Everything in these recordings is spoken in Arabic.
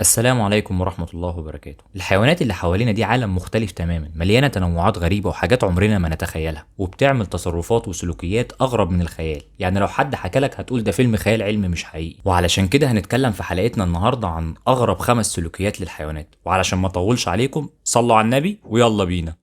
السلام عليكم ورحمة الله وبركاته. الحيوانات اللي حوالينا دي عالم مختلف تماما، مليانة تنوعات غريبة وحاجات عمرنا ما نتخيلها، وبتعمل تصرفات وسلوكيات أغرب من الخيال. يعني لو حد حكالك هتقول ده فيلم خيال علمي مش حقيقي. وعلشان كده هنتكلم في حلقتنا النهاردة عن أغرب 5 سلوكيات للحيوانات. وعلشان ما أطولش عليكم صلوا على النبي ويلا بينا.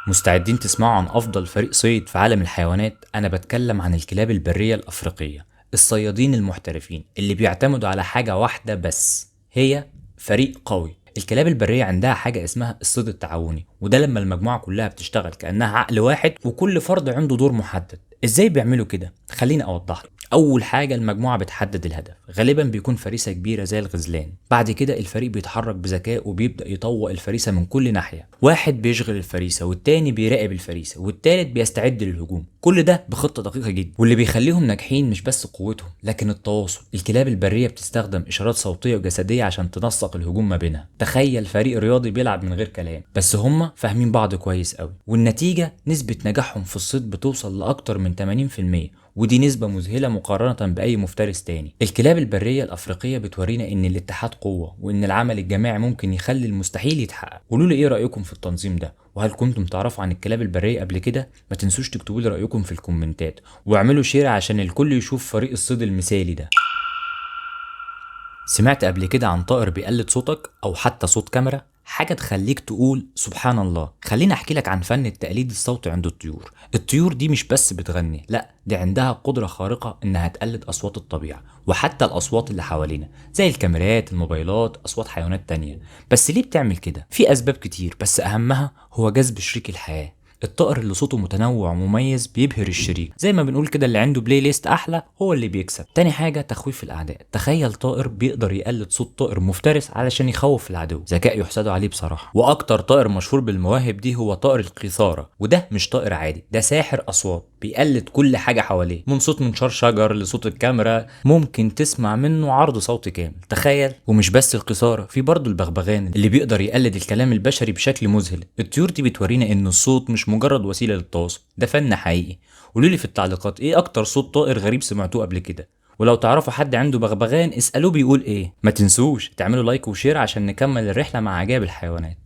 مستعدين تسمعوا عن أفضل فريق صيد في عالم الحيوانات؟ أنا بتكلم عن الكلاب البرية الأفريقية، الصيادين المحترفين اللي بيعتمدوا على حاجة واحدة بس، هي فريق قوي. الكلاب البرية عندها حاجة اسمها الصيد التعاوني، وده لما المجموعة كلها بتشتغل كأنها عقل واحد وكل فرد عنده دور محدد. ازاي بيعملوا كده؟ خليني اوضح لك. اول حاجه المجموعه بتحدد الهدف، غالبا بيكون فريسه كبيره زي الغزلان. بعد كده الفريق بيتحرك بذكاء وبيبدا يطوق الفريسه من كل ناحيه، واحد بيشغل الفريسه والتاني بيراقب الفريسه والتالت بيستعد للهجوم، كل ده بخطه دقيقه جدا. واللي بيخليهم ناجحين مش بس قوتهم لكن التواصل. الكلاب البريه بتستخدم اشارات صوتيه وجسديه عشان تنسق الهجوم ما بينها. تخيل فريق رياضي بيلعب من غير كلام بس هما فاهمين بعض كويس قوي، والنتيجه نسبه نجاحهم في الصيد بتوصل لاكتر من 80%، ودي نسبة مذهلة مقارنة بأي مفترس تاني. الكلاب البرية الأفريقية بتورينا إن الاتحاد قوة، وإن العمل الجماعي ممكن يخلي المستحيل يتحقق. قولوا لي إيه رأيكم في التنظيم ده؟ وهل كنتم تعرفوا عن الكلاب البرية قبل كده؟ ما تنسوش تكتبوا لي رأيكم في الكومنتات، واعملوا شير عشان الكل يشوف فريق الصيد المثالي ده. سمعت قبل كده عن طائر بيقلد صوتك او حتى صوت كاميرا؟ حاجة تخليك تقول سبحان الله. خليني احكي لك عن فن التقليد الصوتي عند الطيور. الطيور دي مش بس بتغني، لا دي عندها قدرة خارقة انها تقلد اصوات الطبيعة وحتى الاصوات اللي حوالينا زي الكاميرات، الموبايلات، اصوات حيوانات تانية. بس ليه بتعمل كده؟ في اسباب كتير بس اهمها هو جذب شريك الحياة. الطائر اللي صوته متنوع ومميز بيبهر الشريك، زي ما بنقول كده اللي عنده بلاي ليست احلى هو اللي بيكسب. تاني حاجه تخويف الاعداء. تخيل طائر بيقدر يقلد صوت طائر مفترس علشان يخوف العدو، ذكاء يحسدوا عليه بصراحه. واكتر طائر مشهور بالمواهب دي هو طائر القيثاره، وده مش طائر عادي، ده ساحر اصوات، بيقلد كل حاجه حواليه، من صوت منشار شجر لصوت الكاميرا، ممكن تسمع منه عرض صوتي كامل. تخيل. ومش بس القيثاره، في برضه البغبغان اللي بيقدر يقلد الكلام البشري بشكل مذهل. الطيور دي بتورينا ان الصوت مش مجرد وسيله للتواصل، ده فن حقيقي. قولوا لي في التعليقات ايه اكتر صوت طائر غريب سمعتوه قبل كده، ولو تعرفوا حد عنده بغبغان اسالوه بيقول ايه. ما تنسوش تعملوا لايك وشير عشان نكمل الرحله مع عجائب الحيوانات.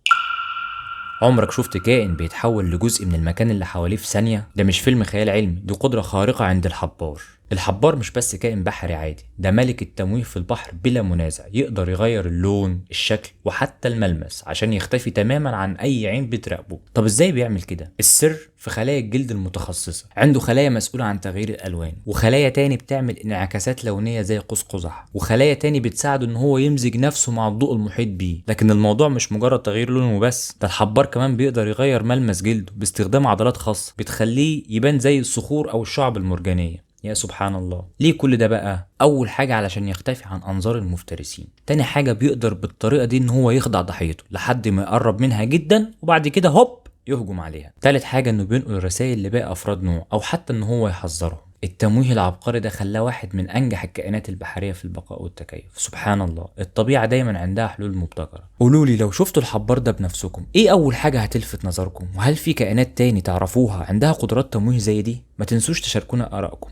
عمرك شفت كائن بيتحول لجزء من المكان اللي حواليه في ثانية؟ ده مش فيلم خيال علمي، دي قدرة خارقة عند الحبار. الحبار مش بس كائن بحري عادي، ده ملك التمويه في البحر بلا منازع. يقدر يغير اللون، الشكل وحتى الملمس عشان يختفي تماما عن اي عين بتراقبه. طب ازاي بيعمل كده؟ السر في خلايا الجلد المتخصصة. عنده خلايا مسؤولة عن تغيير الالوان، وخلايا تاني بتعمل انعكاسات لونية زي قوس قزح، وخلايا تاني بتساعده ان هو يمزج نفسه مع الضوء المحيط بيه. لكن الموضوع مش مجرد تغيير لونه وبس، ده الحبار كمان بيقدر يغير ملمس جلده باستخدام عضلات خاصة بتخليه يبان زي الصخور او الشعب المرجانية. يا سبحان الله. ليه كل ده بقى؟ اول حاجة علشان يختفي عن انظار المفترسين. تاني حاجة بيقدر بالطريقة دي ان هو يخدع ضحيته لحد ما يقرب منها جدا وبعد كده هوب يهجم عليها. تالت حاجة انه بينقل رسائل لباقي افراد نوع او حتى ان هو يحذرهم. التمويه العبقري ده خلاه واحد من انجح الكائنات البحريه في البقاء والتكيف. سبحان الله، الطبيعه دايما عندها حلول مبتكره. قولوا لي لو شفتوا الحبار ده بنفسكم ايه اول حاجه هتلفت نظركم؟ وهل في كائنات تاني تعرفوها عندها قدرات تمويه زي دي؟ ما تنسوش تشاركونا ارائكم.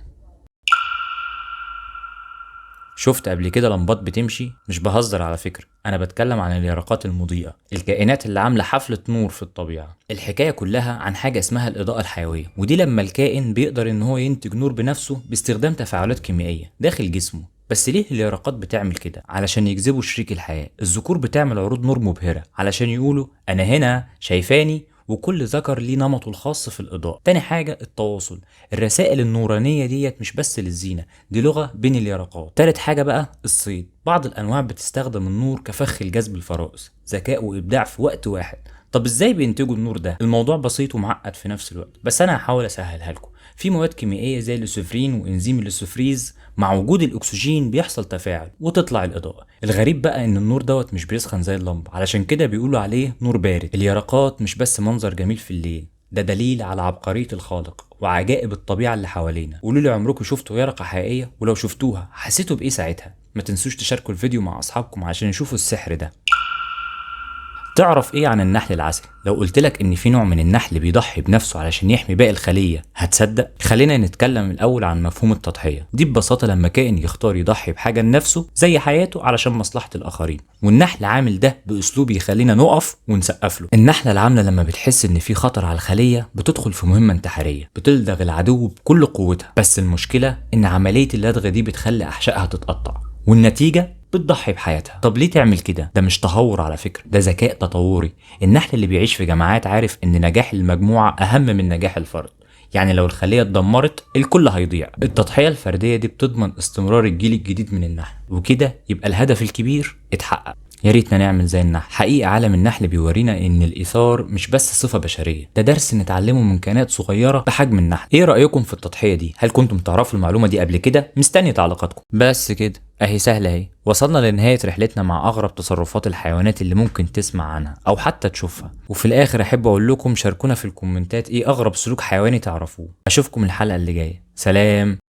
شفت قبل كده لمبات بتمشي؟ مش بهزر على فكرة، أنا بتكلم عن اليرقات المضيئة، الكائنات اللي عاملة حفلة نور في الطبيعة. الحكاية كلها عن حاجة اسمها الإضاءة الحيوية، ودي لما الكائن بيقدر إن هو ينتج نور بنفسه باستخدام تفاعلات كيميائية داخل جسمه. بس ليه اليرقات بتعمل كده؟ علشان يجذبوا شريك الحياة. الذكور بتعمل عروض نور مبهرة علشان يقولوا أنا هنا شايفاني، وكل ذكر ليه نمطه الخاص في الإضاءة. تاني حاجة التواصل. الرسائل النورانية ديت مش بس للزينة، دي لغة بين اليرقات. تالت حاجة بقى الصيد. بعض الأنواع بتستخدم النور كفخ لجذب الفرائس، ذكاء وإبداع في وقت واحد. طب ازاي بينتجوا النور ده؟ الموضوع بسيط ومعقد في نفس الوقت، بس انا هحاول اسهلها لكم. في مواد كيميائيه زي اللوسيفرين وانزيم اللوسيفريز، مع وجود الاكسجين بيحصل تفاعل وتطلع الاضاءه. الغريب بقى ان النور دوت مش بيسخن زي اللمبه، علشان كده بيقولوا عليه نور بارد. اليرقات مش بس منظر جميل في الليل، ده دليل على عبقريه الخالق وعجائب الطبيعه اللي حوالينا. قولوا لي عمركم شفتوا يرقه حقيقيه؟ ولو شفتوها حسيتوا بايه ساعتها؟ ما تنسوش تشاركوا الفيديو مع اصحابكم عشان يشوفوا السحر ده. تعرف ايه عن النحل العسلي؟ لو قلتلك ان في نوع من النحل بيضحي بنفسه علشان يحمي باقي الخلية هتصدق؟ خلينا نتكلم الاول عن مفهوم التضحية. دي ببساطة لما كائن يختار يضحي بحاجة لنفسه زي حياته علشان مصلحة الاخرين، والنحل عامل ده باسلوب يخلينا نقف ونسقف له. النحلة العاملة لما بتحس ان في خطر على الخلية بتدخل في مهمة انتحارية، بتلدغ العدو بكل قوتها. بس المشكلة ان عملية اللدغة دي بتخلي احشائها تتقطع، والنتيجة بتضحي بحياتها. طب ليه تعمل كده؟ ده مش تهور على فكرة، ده ذكاء تطوري. النحل اللي بيعيش في جماعات عارف ان نجاح المجموعة اهم من نجاح الفرد. يعني لو الخلية اتدمرت الكل هيضيع. التضحية الفردية دي بتضمن استمرار الجيل الجديد من النحل، وكده يبقى الهدف الكبير اتحقق. يا ريتنا نعمل زي النحل. حقيقة عالم النحل بيورينا ان الايثار مش بس صفة بشرية، ده درس نتعلمه من كائنات صغيرة بحجم النحل. ايه رأيكم في التضحية دي؟ هل كنتم تعرفوا المعلومة دي قبل كده؟ مستني تعليقاتكم. بس كده اهي سهلة اهي، وصلنا لنهاية رحلتنا مع اغرب تصرفات الحيوانات اللي ممكن تسمع عنها او حتى تشوفها. وفي الاخر احب اقول لكم شاركونا في الكومنتات ايه اغرب سلوك حيواني تعرفوه. اشوفكم الحلقة اللي جاية، سلام.